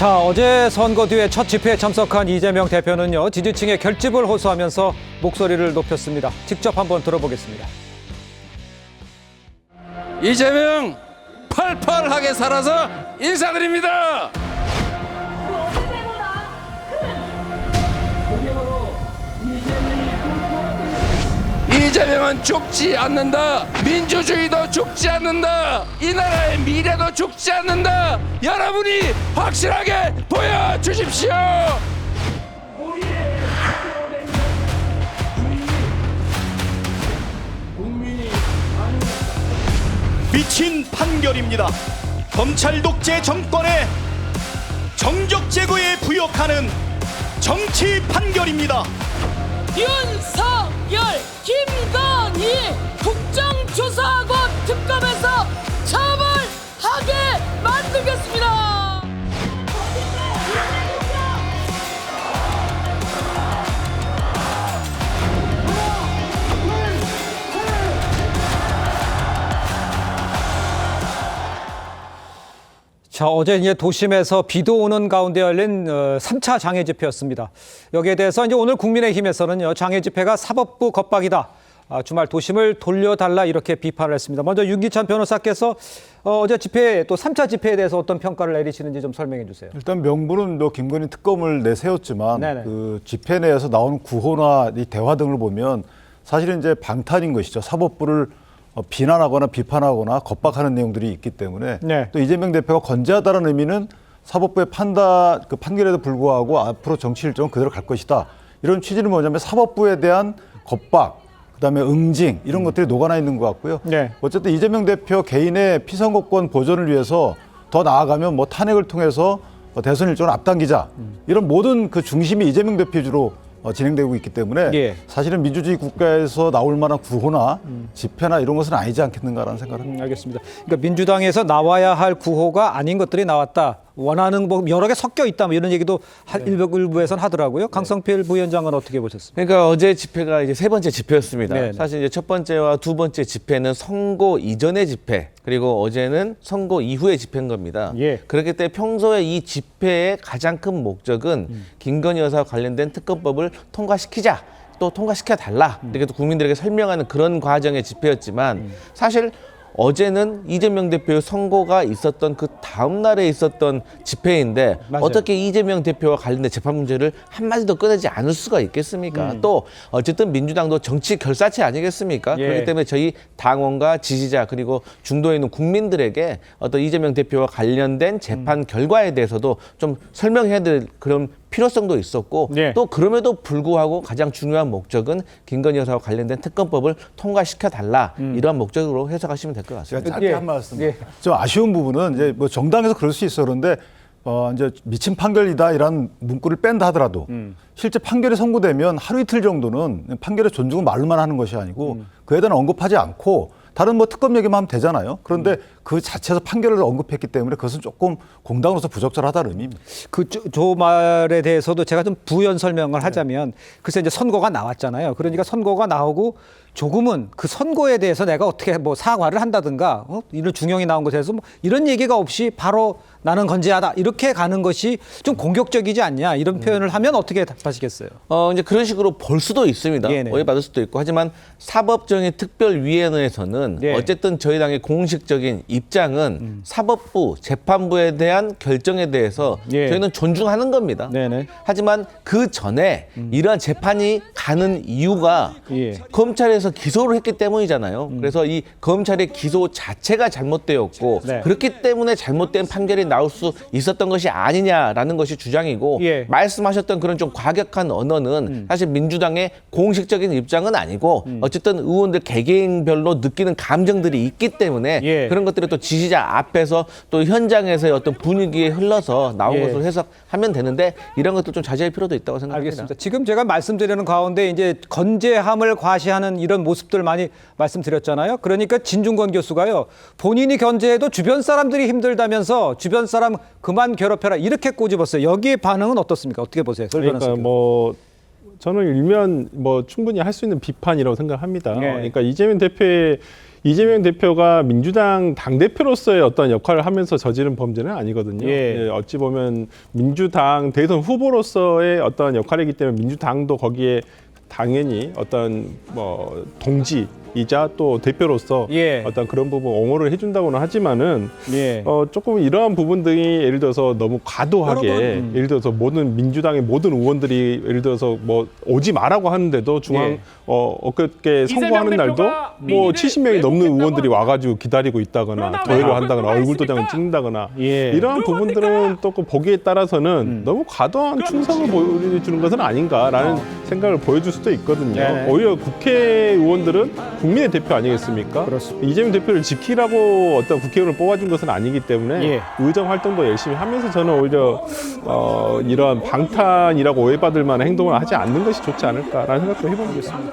자, 어제 선거 뒤에 첫 집회에 참석한 이재명 대표는요, 지지층의 결집을 호소하면서 목소리를 높였습니다. 직접 한번 들어보겠습니다. 이재명 팔팔하게 살아서 인사드립니다. 이재명은 죽지 않는다. 민주주의도 죽지 않는다. 이 나라의 미래도 죽지 않는다. 여러분이 확실하게 보여주십시오. 미친 판결입니다. 검찰 독재 정권의 정적 제거에 부역하는 정치 판결입니다. 윤석열, 김건희 국정조사하고 특검에서 처벌하게 만들겠습니다. 자, 어제 이제 도심에서 비도 오는 가운데 열린 3차 장애 집회였습니다. 여기에 대해서 이제 오늘 국민의힘에서는요, 장애 집회가 사법부 겁박이다. 주말 도심을 돌려달라 이렇게 비판을 했습니다. 먼저 윤기찬 변호사께서 어제 집회 또 3차 집회에 대해서 어떤 평가를 내리시는지 좀 설명해 주세요. 일단 명분은 김건희 특검을 내세웠지만 네네. 그 집회 내에서 나오는 구호나 이 대화 등을 보면 사실은 이제 방탄인 것이죠. 사법부를 비난하거나 비판하거나 겁박하는 내용들이 있기 때문에 네. 또 이재명 대표가 건재하다는 의미는 사법부의 그 판결에도 불구하고 앞으로 정치 일정은 그대로 갈 것이다. 이런 취지는 뭐냐면 사법부에 대한 겁박, 그다음에 응징 이런 것들이 녹아나 있는 것 같고요. 네. 어쨌든 이재명 대표 개인의 피선거권 보존을 위해서 더 나아가면 뭐 탄핵을 통해서 대선 일정을 앞당기자 이런 모든 그 중심이 이재명 대표 주로 진행되고 있기 때문에 예. 사실은 민주주의 국가에서 나올 만한 구호나 집회나 이런 것은 아니지 않겠는가라는 생각을 합니다. 알겠습니다. 그러니까 민주당에서 나와야 할 구호가 아닌 것들이 나왔다. 원하는 뭐 여러 개 섞여 있다. 뭐 이런 얘기도 일부에서는 하더라고요. 강성필 부위원장은 어떻게 보셨습니까? 그러니까 어제 집회가 이제 세 번째 집회였습니다. 네네. 사실 이제 첫 번째와 두 번째 집회는 선거 이전의 집회, 그리고 어제는 선거 이후의 집회인 겁니다. 예. 그렇기 때문에 평소에 이 집회의 가장 큰 목적은 김건희 여사와 관련된 특검법을 통과시키자, 또 통과시켜 달라 이렇게 또 국민들에게 설명하는 그런 과정의 집회였지만 사실 어제는 이재명 대표의 선고가 있었던 그 다음 날에 있었던 집회인데 맞아요. 어떻게 이재명 대표와 관련된 재판 문제를 한마디도 꺼내지 않을 수가 있겠습니까? 또 어쨌든 민주당도 정치 결사체 아니겠습니까? 예. 그렇기 때문에 저희 당원과 지지자 그리고 중도에 있는 국민들에게 어떤 이재명 대표와 관련된 재판 결과에 대해서도 좀 설명해야 될 그런 필요성도 있었고 네. 또 그럼에도 불구하고 가장 중요한 목적은 김건희 여사와 관련된 특검법을 통과시켜 달라 이러한 목적으로 해석하시면 될 것 같습니다. 제가 짧게 예. 한 말씀. 예. 좀 아쉬운 부분은 이제 뭐 정당에서 그럴 수 있어 그런데 이제 미친 판결이다 이런 문구를 뺀다 하더라도 실제 판결이 선고되면 하루 이틀 정도는 판결의 존중은 말로만 하는 것이 아니고 그에 대한 언급하지 않고 다른 뭐 특검 얘기만 하면 되잖아요. 그런데 그 자체에서 판결을 언급했기 때문에 그것은 조금 공당으로서 부적절하다는 의미입니다. 저 말에 대해서도 제가 좀 부연 설명을 하자면 글쎄 이제 선고가 나왔잖아요. 그러니까 선고가 나오고 조금은 그 선고에 대해서 내가 어떻게 뭐 사과를 한다든가 이런 중형이 나온 것에 대해서 뭐 이런 얘기가 없이 바로 나는 건재하다 이렇게 가는 것이 좀 공격적이지 않냐 이런 표현을 하면 어떻게 답하시겠어요? 이제 그런 식으로 볼 수도 있습니다. 네네. 오해받을 수도 있고 하지만 사법정의 특별위원회에서는 네. 어쨌든 저희 당의 공식적인 입장은 사법부, 재판부에 대한 결정에 대해서 예. 저희는 존중하는 겁니다. 네네. 하지만 그 전에 이러한 재판이 가는 이유가 예. 검찰에서 기소를 했기 때문이잖아요. 그래서 이 검찰의 기소 자체가 잘못되었고 네. 그렇기 때문에 잘못된 판결이 나올 수 있었던 것이 아니냐라는 것이 주장이고 예. 말씀하셨던 그런 좀 과격한 언어는 사실 민주당의 공식적인 입장은 아니고 어쨌든 의원들 개개인별로 느끼는 감정들이 있기 때문에 예. 그런 것들을 또 지지자 앞에서 또 현장에서의 어떤 분위기에 흘러서 나온 예. 것으로 해석하면 되는데 이런 것도 좀 자제할 필요도 있다고 생각합니다. 알겠습니다. 지금 제가 말씀드리는 가운데 이제 건재함을 과시하는 이런 모습들 많이 말씀드렸잖아요. 그러니까 진중권 교수가요. 본인이 건재해도 주변 사람들이 힘들다면서 주변 사람 그만 괴롭혀라 이렇게 꼬집었어요. 여기에 반응은 어떻습니까? 어떻게 보세요? 그러니까 뭐 저는 일면 뭐 충분히 할 수 있는 비판이라고 생각합니다. 네. 그러니까 이재명 대표의 이재명 대표가 민주당 당대표로서의 어떤 역할을 하면서 저지른 범죄는 아니거든요. 예. 예, 어찌 보면 민주당 대선 후보로서의 어떤 역할이기 때문에 민주당도 거기에 당연히 어떤 뭐 동지이자 또 대표로서 예. 어떤 그런 부분 옹호를 해준다고는 하지만은 예. 조금 이러한 부분들이 예를 들어서 너무 과도하게 예를 들어서 모든 민주당의 모든 의원들이 예를 들어서 뭐 오지 마라고 하는데도 중앙 예. 엊그저께 선거하는 날도 뭐 70명이 넘는 의원들이 와가지고 기다리고 있다거나 도의를 한다거나 얼굴 도장을 찍는다거나 예. 이러한 부분들은 또 그 보기에 따라서는 너무 과도한 충성을 보여주는 것은 아닌가라는 생각을 보여줄 수도 있거든요. 네네. 오히려 국회의원들은 국민의 대표 아니겠습니까? 그렇습니다. 이재명 대표를 지키라고 어떤 국회의원을 뽑아준 것은 아니기 때문에 예. 의정 활동도 열심히 하면서 저는 오히려 이러한 방탄이라고 오해받을 만한 행동을 하지 않는 것이 좋지 않을까라는 생각도 해보겠습니다.